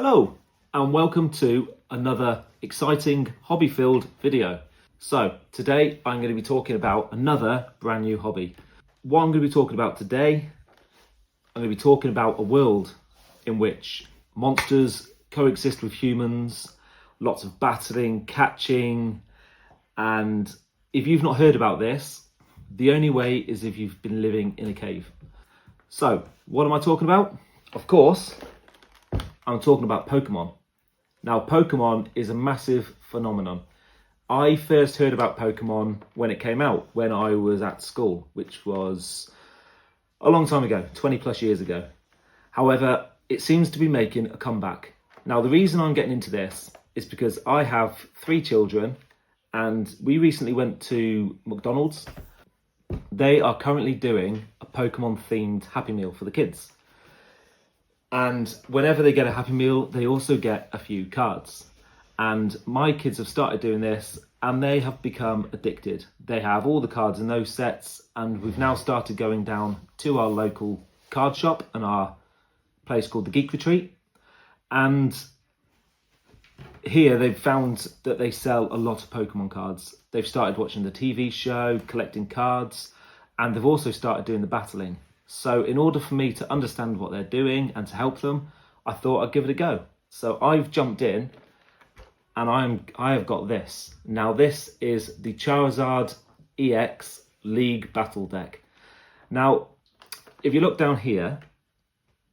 Hello and welcome to another exciting hobby-filled video. So today I'm going to be talking about another brand new hobby. What I'm going to be talking about today, I'm going to be talking about a world in which monsters coexist with humans, lots of battling, catching, and if you've not heard about this, the only way is if you've been living in a cave. So what am I talking about? Of course, I'm talking about Pokemon. Now, Pokemon is a massive phenomenon. I first heard about Pokemon when it came out, when I was at school, which was a long time ago, 20 plus years ago. However, it seems to be making a comeback. Now, the reason I'm getting into this is because I have 3 children and we recently went to McDonald's. They are currently doing a Pokemon themed Happy Meal for the kids. And whenever they get a Happy Meal, they also get a few cards. And my kids have started doing this and they have become addicted. They have all the cards in those sets, and we've now started going down to our local card shop and our place called the Geek Retreat. And here they've found that they sell a lot of Pokemon cards. They've started watching the TV show, collecting cards, and they've also started doing the battling. So in order for me to understand what they're doing and to help them, I thought I'd give it a go. So I've jumped in and I have got this. Now this is the Charizard EX League Battle Deck. Now, if you look down here,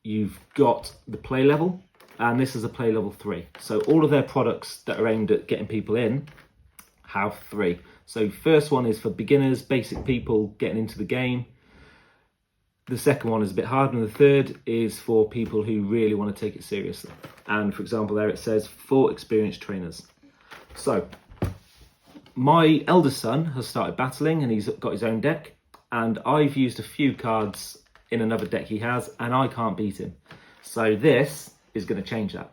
you've got the play level, and this is a play level 3. So all of their products that are aimed at getting people in have 3. So first one is for beginners, basic people getting into the game. The second one is a bit harder, and the third is for people who really want to take it seriously. And for example, there it says for experienced trainers. So my eldest son has started battling and he's got his own deck, and I've used a few cards in another deck he has and I can't beat him. So this is going to change that.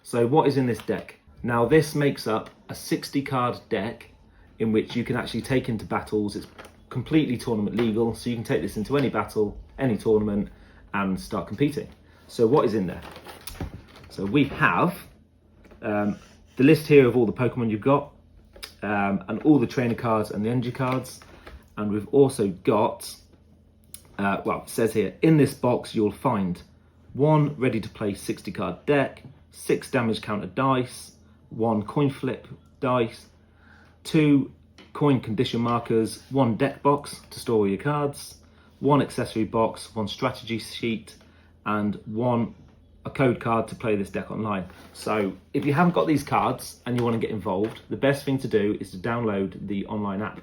So what is in this deck? Now this makes up a 60 card deck in which you can actually take into battles. It's completely tournament legal, so you can take this into any battle, any tournament, and start competing. So what is in there? So we have the list here of all the Pokemon you've got, and all the trainer cards and the energy cards. And we've also got, well, it says here, in this box you'll find 1 ready to play 60 card deck, 6 damage counter dice, 1 coin flip dice, 2 coin condition markers, 1 deck box to store all your cards, 1 accessory box, 1 strategy sheet, and a code card to play this deck online. So if you haven't got these cards and you want to get involved, the best thing to do is to download the online app.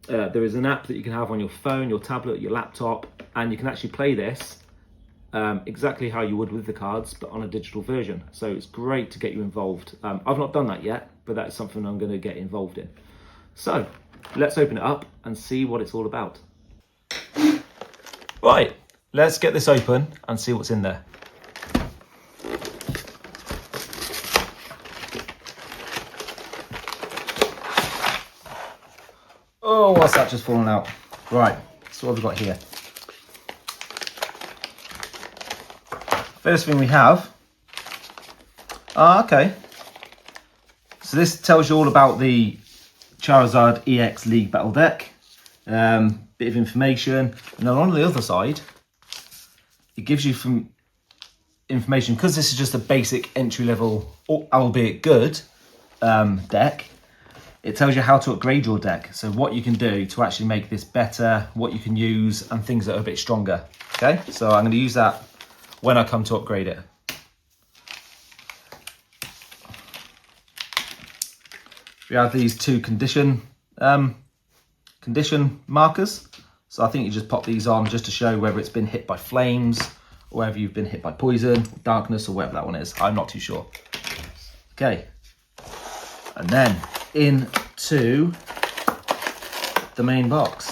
There is an app that you can have on your phone, your tablet, your laptop, and you can actually play this exactly how you would with the cards, but on a digital version. So it's great to get you involved. I've not done that yet, but that's something I'm going to get involved in. So let's open it up and see what it's all about. Right, let's get this open and see what's in there. Oh, what's that just fallen out? Right, so what have we got here? First thing we have, okay. So this tells you all about the Charizard EX League Battle Deck. Bit of information, and then on the other side, it gives you some information, because this is just a basic entry level, albeit good, deck. It tells you how to upgrade your deck, so what you can do to actually make this better, what you can use, and things that are a bit stronger. Okay, so I'm going to use that when I come to upgrade it. We have these 2 condition markers. So I think you just pop these on just to show whether it's been hit by flames, or whether you've been hit by poison, darkness, or whatever that one is. I'm not too sure. Okay. And then into the main box.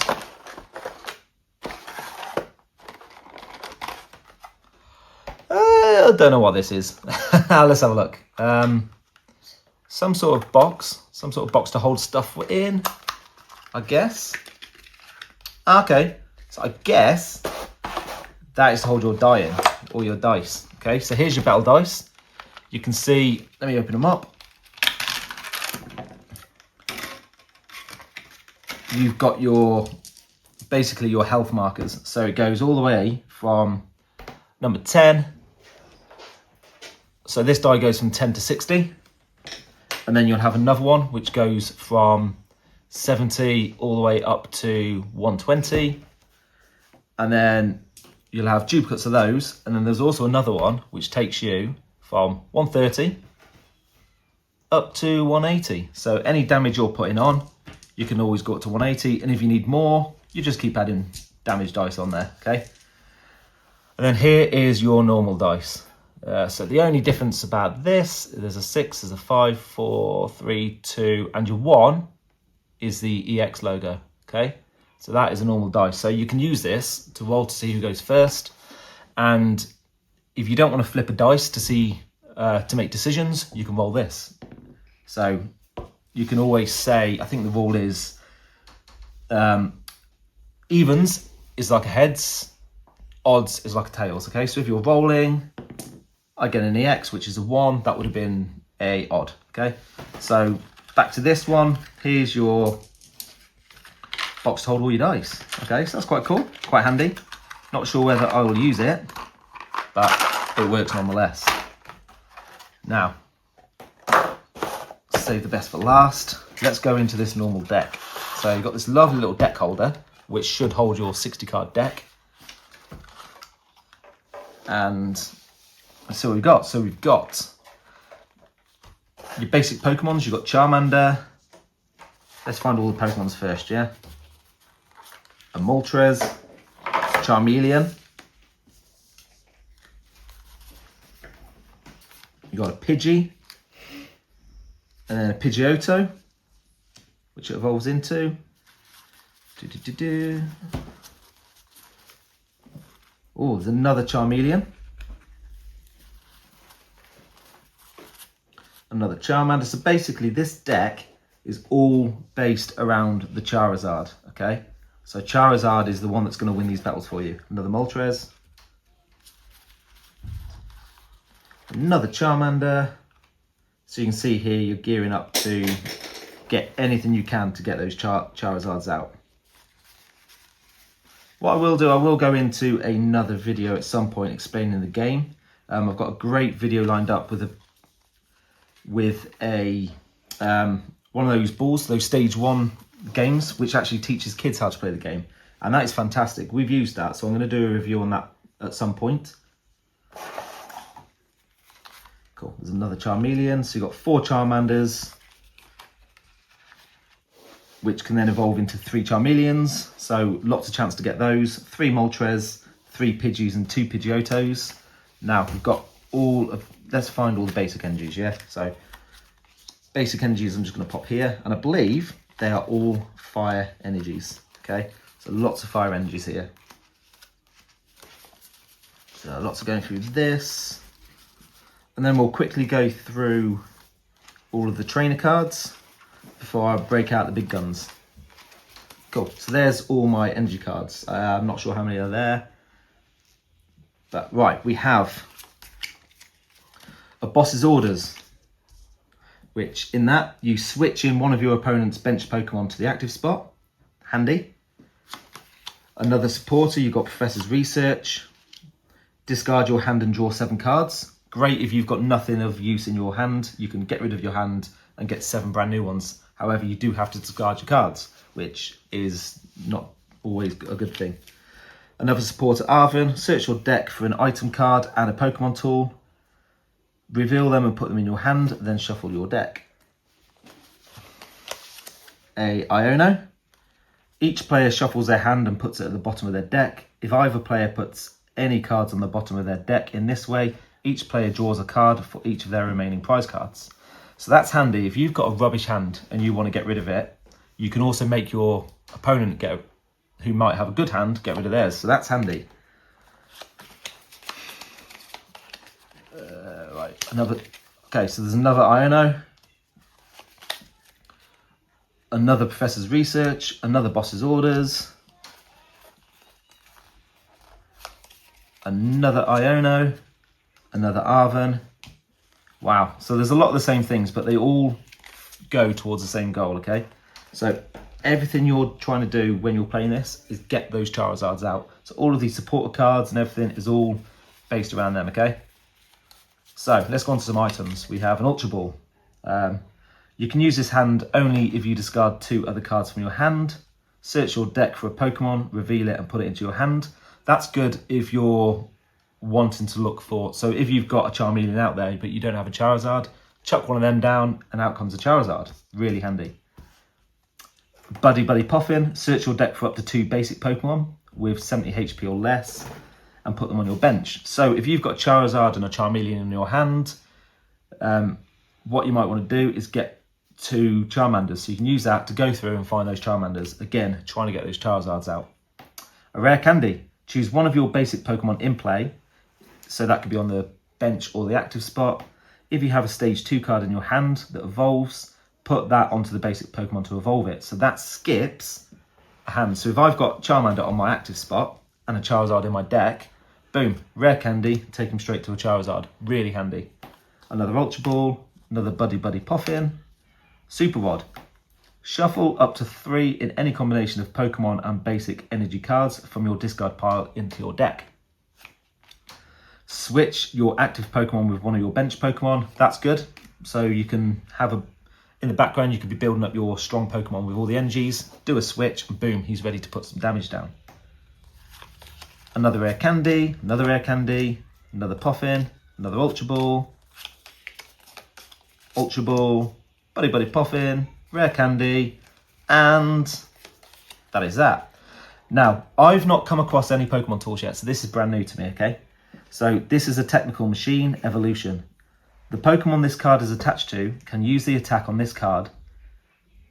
I don't know what this is. Let's have a look. Some sort of box to hold stuff in, I guess. Okay, so I guess that is to hold your die in, or your dice. Okay, so here's your battle dice. You can see, let me open them up. You've got basically your health markers. So it goes all the way from number 10. So this die goes from 10 to 60. And then you'll have another one which goes from 70 all the way up to 120. And then you'll have duplicates of those. And then there's also another one which takes you from 130 up to 180. So any damage you're putting on, you can always go up to 180. And if you need more, you just keep adding damage dice on there, okay? And then here is your normal dice. So the only difference about this, there's a 6, there's a 5, 4, 3, 2, and your 1 is the EX logo, okay? So that is a normal dice. So you can use this to roll to see who goes first. And if you don't want to flip a dice to see, to make decisions, you can roll this. So you can always say, I think the rule is, evens is like a heads, odds is like a tails, okay? So if you're rolling, I get an EX, which is a 1, that would have been a odd, okay? So back to this one, here's your box to hold all your dice, okay? So that's quite cool, quite handy. Not sure whether I will use it, but it works nonetheless. Now, save the best for last. Let's go into this normal deck. So you've got this lovely little deck holder, which should hold your 60 card deck. And so we've got your basic Pokemons. You've got Charmander. Let's find all the Pokemons first, yeah? A Moltres, Charmeleon. You got a Pidgey, and then a Pidgeotto, which it evolves into. Oh, there's another Charmeleon. Another Charmander. So basically this deck is all based around the Charizard, okay? So Charizard is the one that's going to win these battles for you. Another Moltres. Another Charmander. So you can see here you're gearing up to get anything you can to get those Charizards out. What I will do, I will go into another video at some point explaining the game. I've got a great video lined up with a one of those balls, those stage 1 games, which actually teaches kids how to play the game. And that is fantastic. We've used that, so I'm going to do a review on that at some point. Cool, there's another Charmeleon. So you've got 4 Charmanders, which can then evolve into 3 Charmeleons. So lots of chance to get those. 3 Moltres, 3 Pidgeys and 2 Pidgeotos. Now we've got all of, let's find all the basic energies, yeah? So basic energies I'm just going to pop here, and I believe they are all fire energies, okay? So lots of fire energies here. So lots of going through this. And then we'll quickly go through all of the trainer cards before I break out the big guns. Cool, so there's all my energy cards. I'm not sure how many are there. But right, we have a boss's orders, which in that you switch in one of your opponent's bench Pokemon to the active spot. Handy. Another supporter, you've got Professor's Research. Discard your hand and draw 7 cards. Great if you've got nothing of use in your hand. You can get rid of your hand and get 7 brand new ones. However, you do have to discard your cards, which is not always a good thing. Another supporter, Arvin. Search your deck for an item card and a Pokemon tool. Reveal them and put them in your hand, then shuffle your deck. A Iono. Each player shuffles their hand and puts it at the bottom of their deck. If either player puts any cards on the bottom of their deck in this way, each player draws a card for each of their remaining prize cards. So that's handy. If you've got a rubbish hand and you want to get rid of it, you can also make your opponent who might have a good hand, get rid of theirs. So that's handy. Okay, so there's another Iono. Another Professor's Research. Another Boss's Orders. Another Iono. another Arven. Wow, so there's a lot of the same things, but they all go towards the same goal, okay? So everything you're trying to do when you're playing this is get those Charizards out. So all of these supporter cards and everything is all based around them, okay? So let's go on to some items. We have an Ultra Ball. You can use this hand only if you discard 2 other cards from your hand. Search your deck for a Pokemon, reveal it and put it into your hand. That's good if you're wanting to look for, so if you've got a Charmeleon out there but you don't have a Charizard, chuck one of them down and out comes a Charizard. Really handy. Buddy Poffin. Search your deck for up to 2 basic Pokemon with 70 HP or less and put them on your bench. So if you've got a Charizard and a Charmeleon in your hand, what you might want to do is get 2 Charmanders. So you can use that to go through and find those Charmanders. Again, trying to get those Charizards out. A rare candy. Choose one of your basic Pokemon in play. So that could be on the bench or the active spot. If you have a stage 2 card in your hand that evolves, put that onto the basic Pokemon to evolve it. So that skips a hand. So if I've got Charmander on my active spot and a Charizard in my deck, boom, rare candy, take him straight to a Charizard. Really handy. Another Ultra Ball, another Buddy Poffin. Super Rod. Shuffle up to 3 in any combination of Pokemon and basic energy cards from your discard pile into your deck. Switch your active Pokemon with one of your bench Pokemon. That's good. So you can have in the background, you could be building up your strong Pokemon with all the energies. Do a switch and boom, he's ready to put some damage down. Another rare candy, another rare candy, another Poffin, another Ultra Ball, Buddy Poffin, rare candy, and that is that. Now, I've not come across any Pokemon tools yet, so this is brand new to me, okay? So this is a technical machine evolution. The Pokemon this card is attached to can use the attack on this card.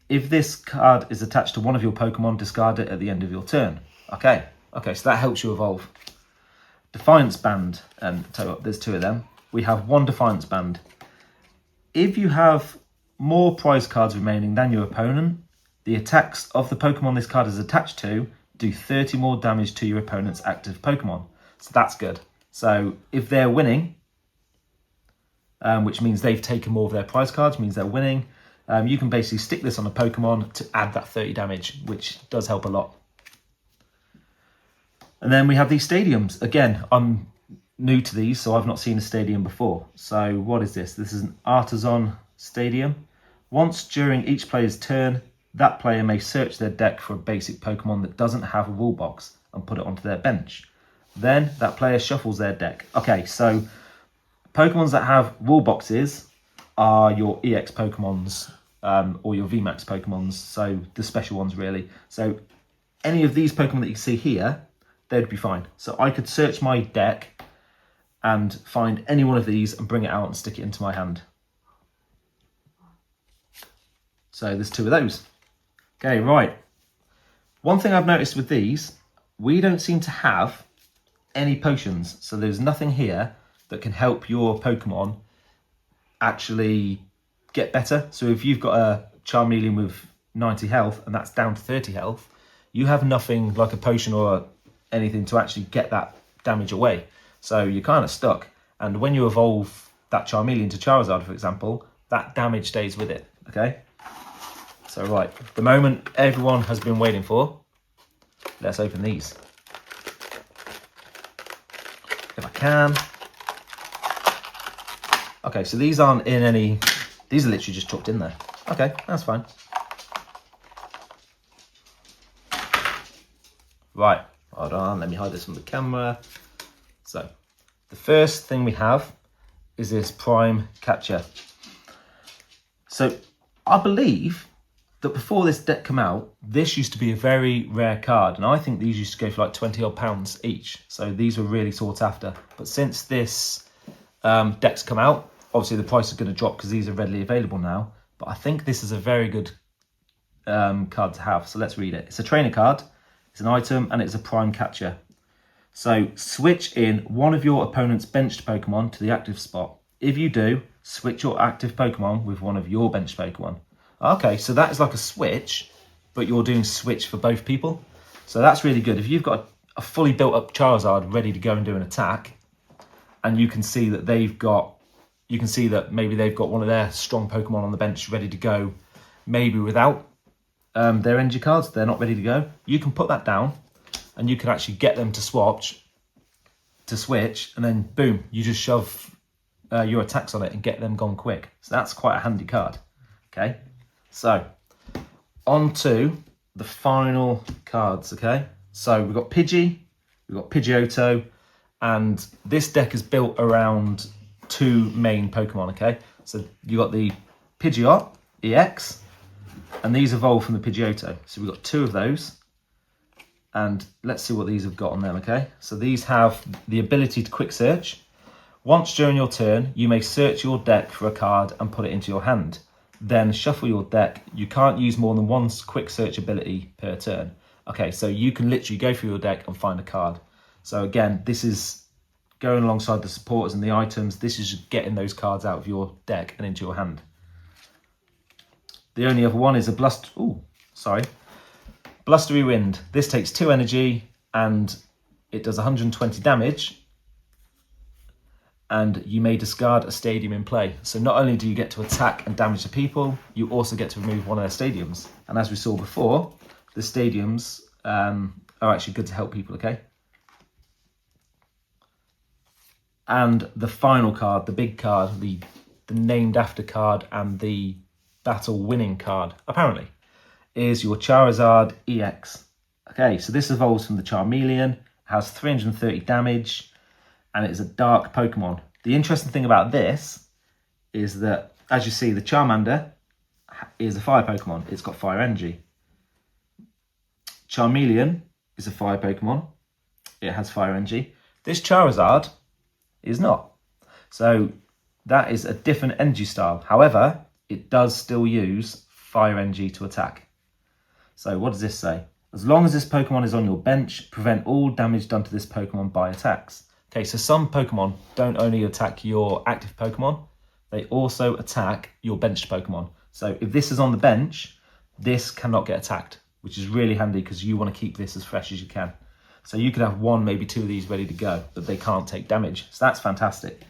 If this card is attached to one of your Pokemon, discard it at the end of your turn. Okay, so that helps you evolve. Defiance Band, and tell you what, there's 2 of them. We have 1 Defiance Band. If you have more prize cards remaining than your opponent, the attacks of the Pokemon this card is attached to do 30 more damage to your opponent's active Pokemon. So that's good. So if they're winning, which means they've taken more of their prize cards, means they're winning, you can basically stick this on a Pokemon to add that 30 damage, which does help a lot. And then we have these stadiums. Again, I'm new to these, so I've not seen a stadium before. So what is this? This is an Artisan Stadium. Once during each player's turn, that player may search their deck for a basic Pokemon that doesn't have a rule box and put it onto their bench. Then that player shuffles their deck. Okay, so Pokemons that have rule boxes are your EX Pokemons or your VMAX Pokemons, so the special ones really. So any of these Pokemon that you see here, they'd be fine. So I could search my deck and find any one of these and bring it out and stick it into my hand. So there's 2 of those. Okay, right. One thing I've noticed with these, we don't seem to have any potions. So there's nothing here that can help your Pokemon actually get better. So if you've got a Charmeleon with 90 health and that's down to 30 health, you have nothing like a potion or anything to actually get that damage away. So you're kind of stuck. And when you evolve that Charmeleon to Charizard, for example, that damage stays with it, okay? So right, the moment everyone has been waiting for, let's open these. If I can. Okay, so these aren't in any, these are literally just tucked in there. Okay, that's fine. Right, hold on, let me hide this from the camera. So, the first thing we have is this Prime Catcher. So, I believe that before this deck came out, this used to be a very rare card, and I think these used to go for like 20 odd pounds each. So these were really sought after. But since this deck's come out, obviously the price is going to drop because these are readily available now. But I think this is a very good card to have. So let's read it. It's a trainer card, it's an item, and it's a Prime Catcher. So switch in one of your opponent's benched Pokemon to the active spot. If you do, switch your active Pokemon with one of your benched Pokemon. Okay, so that is like a switch, but you're doing switch for both people. So that's really good. If you've got a fully built up Charizard ready to go and do an attack, and you can see that maybe they've got one of their strong Pokemon on the bench ready to go, maybe without their energy cards, they're not ready to go. You can put that down and you can actually get them to switch, and then boom, you just shove your attacks on it and get them gone quick. So that's quite a handy card. Okay, so on to the final cards. Okay, so we've got Pidgey, we've got Pidgeotto, and this deck is built around two main Pokemon. Okay, so you got the Pidgeot EX, and these evolve from the Pidgeotto. So we've got two of those, and let's see what these have got on them. Okay, so these have the ability to quick search. Once during your turn, you may search your deck for a card and put it into your hand. Then shuffle your deck. You can't use more than one quick search ability per turn. Okay, so you can literally go through your deck and find a card. So again, this is going alongside the supporters and the items. This is just getting those cards out of your deck and into your hand. The only other one is a Blustery Wind. This takes 2 energy and it does 120 damage. And you may discard a stadium in play. So not only do you get to attack and damage the people, you also get to remove one of their stadiums. And as we saw before, the stadiums are actually good to help people, okay? And the final card, the big card, the named after card and the battle winning card, apparently, is your Charizard EX. Okay, so this evolves from the Charmeleon, has 330 damage, and it's a dark Pokemon. The interesting thing about this is that, as you see, the Charmander is a fire Pokemon. It's got fire energy. Charmeleon is a fire Pokemon. It has fire energy. This Charizard is not. So that is a different energy style. However, it does still use fire energy to attack. So what does this say? As long as this Pokemon is on your bench, prevent all damage done to this Pokemon by attacks. Okay, so some Pokemon don't only attack your active Pokemon, they also attack your benched Pokemon. So if this is on the bench, this cannot get attacked, which is really handy because you want to keep this as fresh as you can. So you could have one, maybe two of these ready to go, but they can't take damage. So that's fantastic.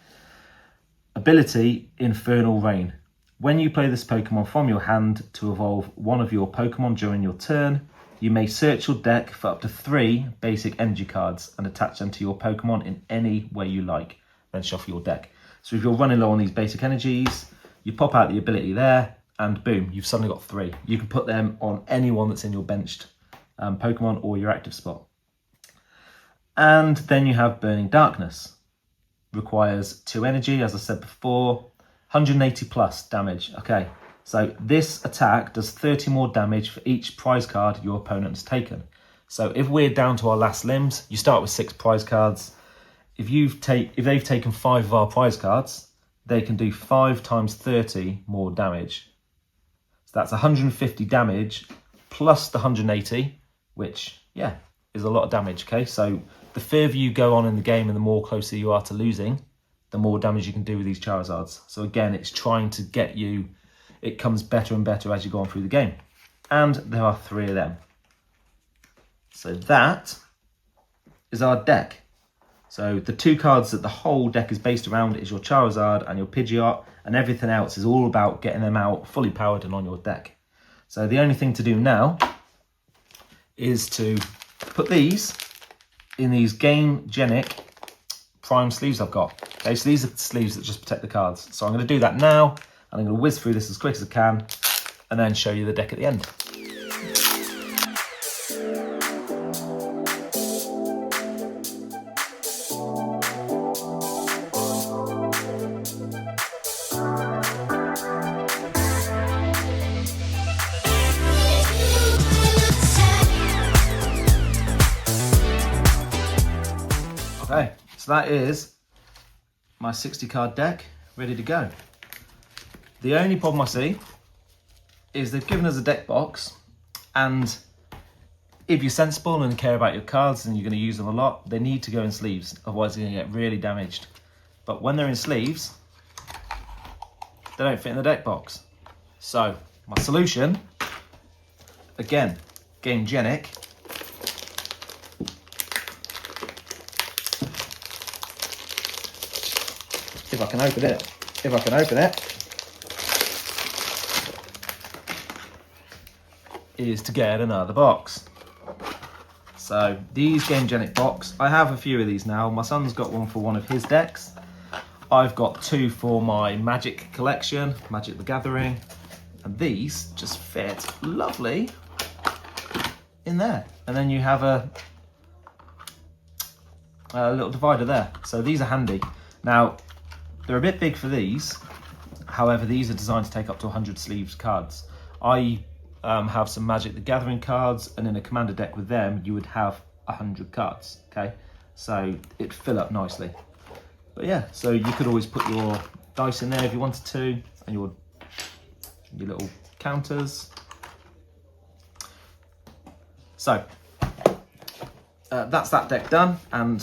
Ability, Infernal Rain. When you play this Pokemon from your hand to evolve one of your Pokemon during your turn, you may search your deck for up to 3 basic energy cards and attach them to your Pokemon in any way you like, then shuffle your deck. So if you're running low on these basic energies, you pop out the ability there, and boom, you've suddenly got 3. You can put them on anyone that's in your benched Pokemon or your active spot. And then you have Burning Darkness. Requires 2 energy, as I said before, 180 plus damage. Okay, so this attack does 30 more damage for each prize card your opponent has taken. So if we're down to our last limbs, you start with 6 prize cards. If they've taken 5 of our prize cards, they can do 5 times 30 more damage. So that's 150 damage plus the 180, which, yeah, is a lot of damage, okay? So the further you go on in the game and the more closer you are to losing, the more damage you can do with these Charizards. So again, it's trying to get you, it comes better and better as you go on through the game. And there are 3 of them. So that is our deck. So the 2 cards that the whole deck is based around is your Charizard and your Pidgeot, and everything else is all about getting them out fully powered and on your deck. So the only thing to do now is to put these in these Game-Genic Prime sleeves I've got. Okay, so these are the sleeves that just protect the cards. So I'm going to do that now, and I'm going to whiz through this as quick as I can, and then show you the deck at the end. Okay, so that is my 60 card deck ready to go. The only problem I see is they've given us a deck box, and if you're sensible and care about your cards and you're going to use them a lot, they need to go in sleeves, otherwise they're going to get really damaged. But when they're in sleeves, they don't fit in the deck box. So my solution, again, Game-Genic, I can open it, is to get another box. So these Gamegenic box, I have a few of these now. My son's got one for one of his decks. I've got two for my Magic collection, Magic the Gathering, and these just fit lovely in there. And then you have a little divider there. So these are handy. Now, they're a bit big for these. However, these are designed to take up to 100 sleeved cards. I have some Magic the Gathering cards, and in a commander deck with them, you would have 100 cards, okay? So it'd fill up nicely. But yeah, so you could always put your dice in there if you wanted to, and your little counters. So that's that deck done, and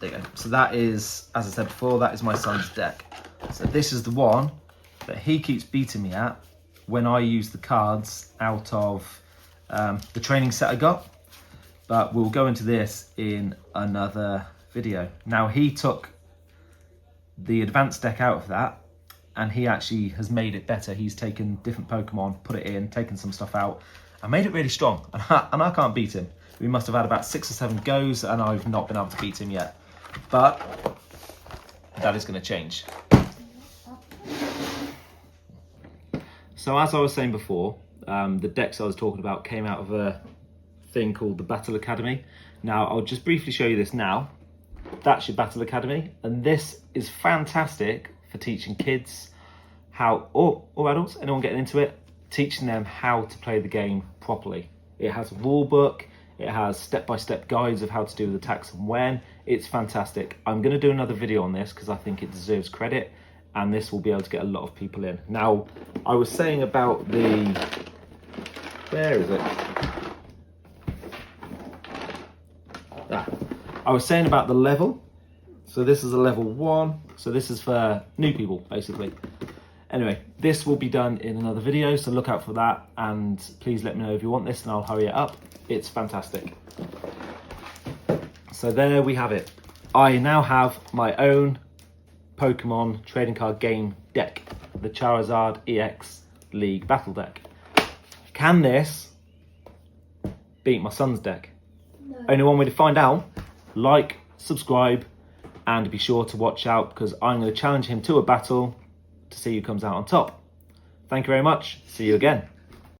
there you go. So that is, as I said before, that is my son's deck. So this is the one that he keeps beating me at when I use the cards out of the training set I got. But we'll go into this in another video. Now, he took the advanced deck out of that, and he actually has made it better. He's taken different Pokemon, put it in, taken some stuff out, and made it really strong. And I can't beat him. We must have had about 6 or 7 goes, and I've not been able to beat him yet. But that is going to change. So as I was saying before, the decks I was talking about came out of a thing called the Battle Academy. Now, I'll just briefly show you this now. That's your Battle Academy, and this is fantastic for teaching kids how, or adults, anyone getting into it, teaching them how to play the game properly. It has a rule book, it has step-by-step guides of how to do the attacks and when. It's fantastic. I'm going to do another video on this because I think it deserves credit, and this will be able to get a lot of people in. Now, I was saying about the, where is it? I was saying about the level. So this is a level 1. So this is for new people, basically. Anyway, this will be done in another video, so look out for that. And please let me know if you want this, and I'll hurry it up. It's fantastic. So there we have it. I now have my own Pokemon trading card game deck, the Charizard EX League Battle Deck. Can this beat my son's deck? No. Only one way to find out. Like, subscribe, and be sure to watch out, because I'm going to challenge him to a battle to see who comes out on top. Thank you very much. See you again.